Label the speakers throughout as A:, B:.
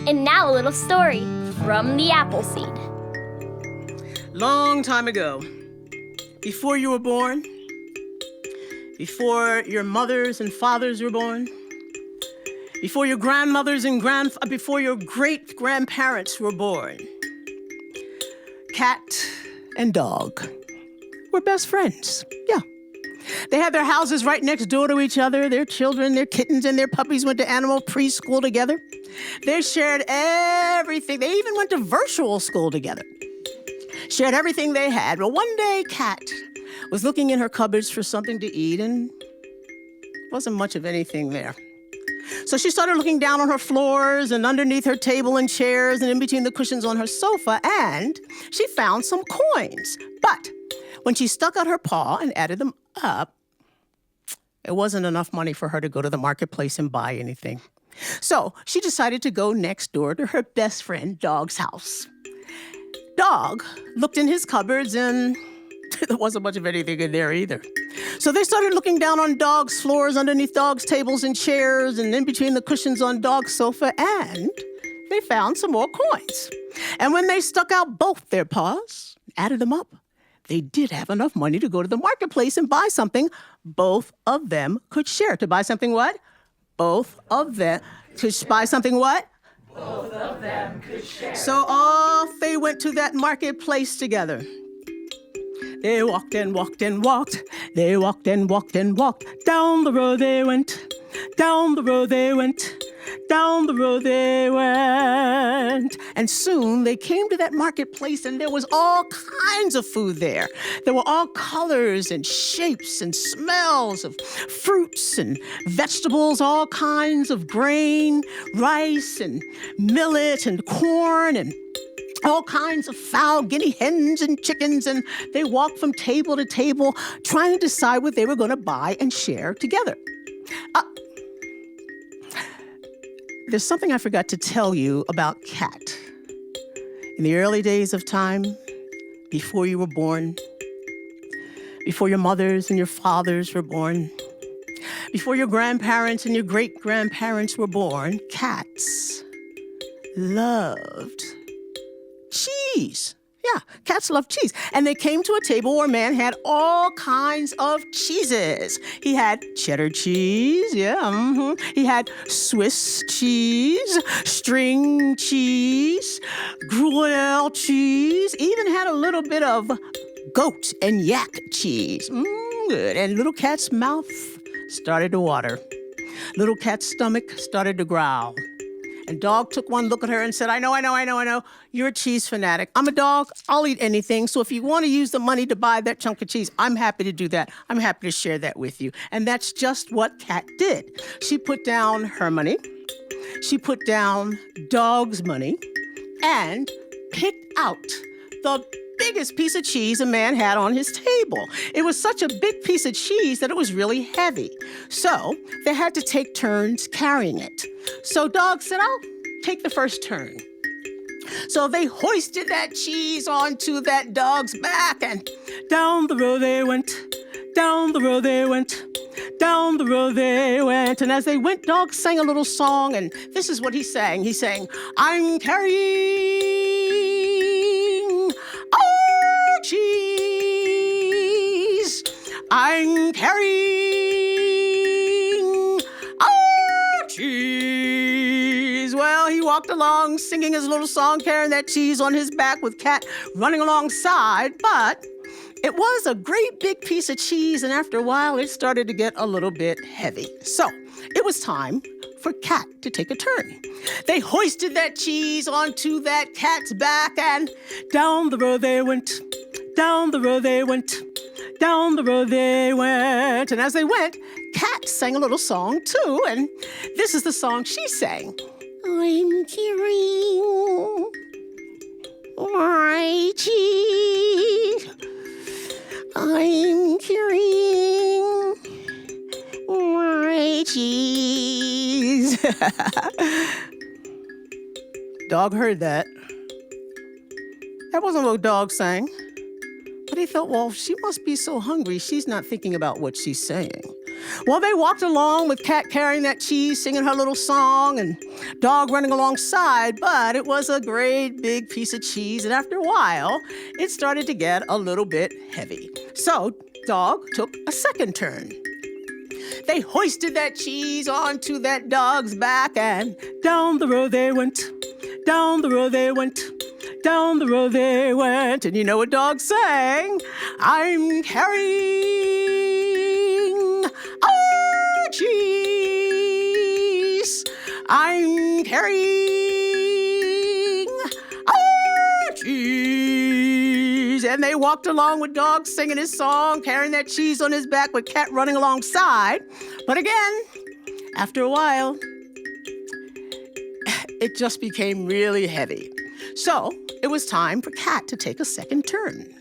A: And now a little story from the Appleseed.
B: Long time ago, before you were born, before your mothers and fathers were born, before your grandmothers and before your great-grandparents were born, cat and dog were best friends. Yeah. They had their houses right next door to each other. Their children, their kittens, and their puppies went to animal preschool together. They shared everything. They even went to virtual school together. Shared everything they had. But one day, Cat was looking in her cupboards for something to eat, and wasn't much of anything there. So she started looking down on her floors and underneath her table and chairs and in between the cushions on her sofa, and she found some coins. But when she stuck out her paw and added them up, it wasn't enough money for her to go to the marketplace and buy anything. So she decided to go next door to her best friend, Dog's house. Dog looked in his cupboards, and there wasn't much of anything in there either. So they started looking down on Dog's floors, underneath Dog's tables and chairs, and in between the cushions on Dog's sofa, and they found some more coins. And when they stuck out both their paws, added them up, they did have enough money to go to the marketplace and buy something both of them could share. To buy something what? Both of them. To buy something what?
C: Both of them could share.
B: So off they went to that marketplace together. They walked and walked and walked. They walked and walked and walked. Down the road they went. Down the road they went. Down the road they went. And soon they came to that marketplace, and there was all kinds of food there. There were all colors and shapes and smells of fruits and vegetables, all kinds of grain, rice and millet and corn and all kinds of fowl, guinea hens and chickens, and they walked from table to table trying to decide what they were going to buy and share together. There's something I forgot to tell you about Cat. In the early days of time, before you were born, before your mothers and your fathers were born, before your grandparents and your great-grandparents were born, cats loved cheese. Yeah, cats love cheese. And they came to a table where man had all kinds of cheeses. He had cheddar cheese, He had Swiss cheese, string cheese, Gruyere cheese, even had a little bit of goat and yak cheese. Good. And little Cat's mouth started to water. Little Cat's stomach started to growl. And Dog took one look at her and said, I know. You're a cheese fanatic. I'm a dog. I'll eat anything. So if you want to use the money to buy that chunk of cheese, I'm happy to do that. I'm happy to share that with you. And that's just what Cat did. She put down her money. She put down Dog's money and picked out the biggest piece of cheese a man had on his table. It was such a big piece of cheese that it was really heavy. So they had to take turns carrying it. So Dog said, I'll take the first turn. So they hoisted that cheese onto that dog's back, and down the road they went, down the road they went, down the road they went. And as they went, Dog sang a little song, and this is what he sang. He sang, I'm carrying our cheese. I'm carrying our cheese. Well, he walked along singing his little song, carrying that cheese on his back with Cat running alongside, but it was a great big piece of cheese, and after a while, it started to get a little bit heavy. So it was time for Cat to take a turn. They hoisted that cheese onto that cat's back, and down the road they went, down the road they went, down the road they went. And as they went, Cat sang a little song too, and this is the song she sang. I'm carrying my cheese. I'm carrying my cheese. Dog heard that. That wasn't what Dog sang. But he thought, well, she must be so hungry, she's not thinking about what she's saying. Well, they walked along with Cat carrying that cheese, singing her little song, and Dog running alongside, but it was a great big piece of cheese, and after a while, it started to get a little bit heavy. So, Dog took a second turn. They hoisted that cheese onto that dog's back, and down the road they went. Down the road they went. Down the road they went. And you know what Dog sang? I'm carrying our cheese. I'm carrying our cheese. And they walked along with Dog singing his song, carrying that cheese on his back with Cat running alongside. But again, after a while, it just became really heavy. So it was time for Cat to take a second turn.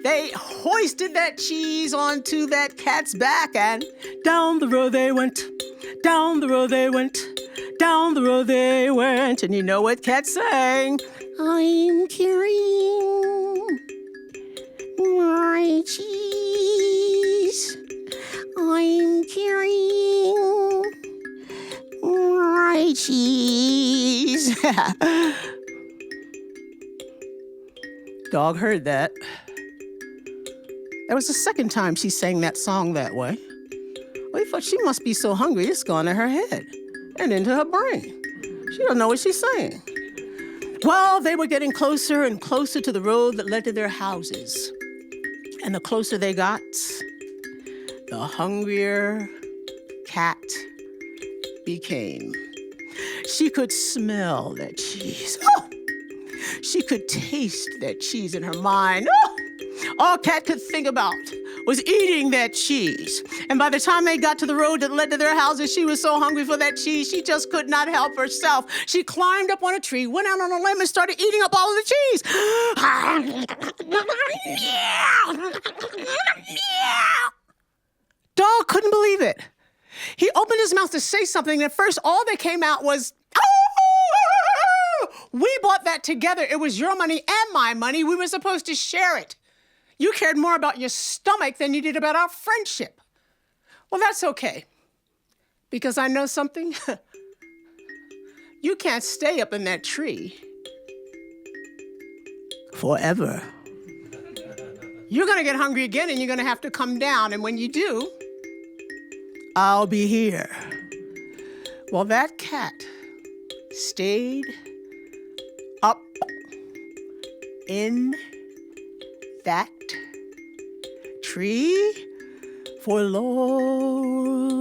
B: They hoisted that cheese onto that cat's back, and down the road they went. Down the road they went. Down the road they went. And you know what Cat sang? I'm carrying my cheese. I'm carrying my cheese. Dog heard that. That was the second time she sang that song that way. Well, he thought she must be so hungry it's gone to her head and into her brain. She don't know what she's saying. Well, they were getting closer and closer to the road that led to their houses. And the closer they got, the hungrier Cat became. She could smell that cheese. Oh! She could taste that cheese in her mind. Oh! All Cat could think about was eating that cheese. And by the time they got to the road that led to their houses, she was so hungry for that cheese, she just could not help herself. She climbed up on a tree, went out on a limb, and started eating up all of the cheese. Dog couldn't believe it. He opened his mouth to say something, and at first all that came out was, "Oh! We bought that together. It was your money and my money. We were supposed to share it. You cared more about your stomach than you did about our friendship." Well, that's okay. Because I know something. You can't stay up in that tree forever. You're going to get hungry again, and you're going to have to come down. And when you do, I'll be here. Well, that cat stayed up in that tree for long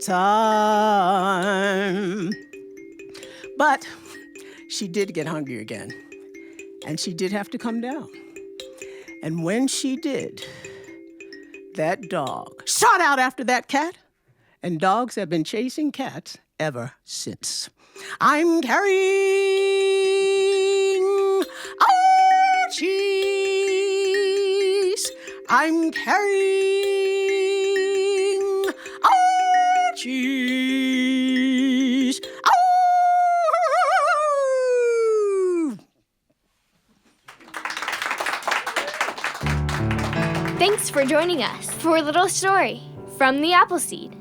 B: time. But she did get hungry again, and she did have to come down. And when she did, that dog shot out after that cat, and dogs have been chasing cats ever since. I'm carrying our cheese. I'm carrying our cheese. Oh!
A: Thanks for joining us for a little story from the Appleseed.